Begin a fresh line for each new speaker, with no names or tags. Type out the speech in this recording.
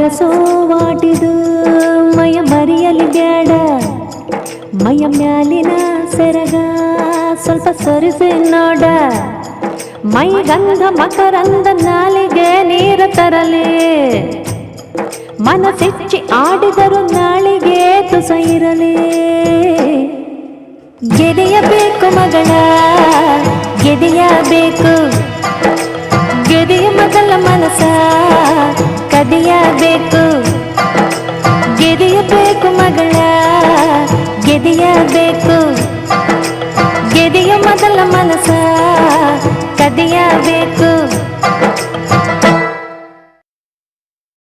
ಹರಸೋವಾಟಿದು ಮಯ ಮರಿಯಲಿ ಬ್ಯಾಡ ಮಯ ಮ್ಯಾಲಿನ ಸೆರಗ ಸ್ವಲ್ಪ ಸರಿಸಿ ನೋಡ ಮೈ ಗಂಧ ಮಕರಂದ ನಾಲಿಗೆ ನೀರ ತರಲಿ ಮನಸ್ಸಿಚ್ಚಿ ಆಡಿದರು ನಾಳಿಗೆ ತುಸ ಇರಲಿ ಗೆದೆಯಬೇಕು ಮಗಳ ಗೆದೆಯಬೇಕು ಗೆದೆಯ ಮೊದಲ ಮನಸ ಕದಿಯಬೇಕು ಗೆದೆಯಬೇಕು ಮಗಳ ಗೆದೆಯಬೇಕು ಗೆದೆಯ ಮೊದಲ ಮನಸ ಕದಿಯಬೇಕು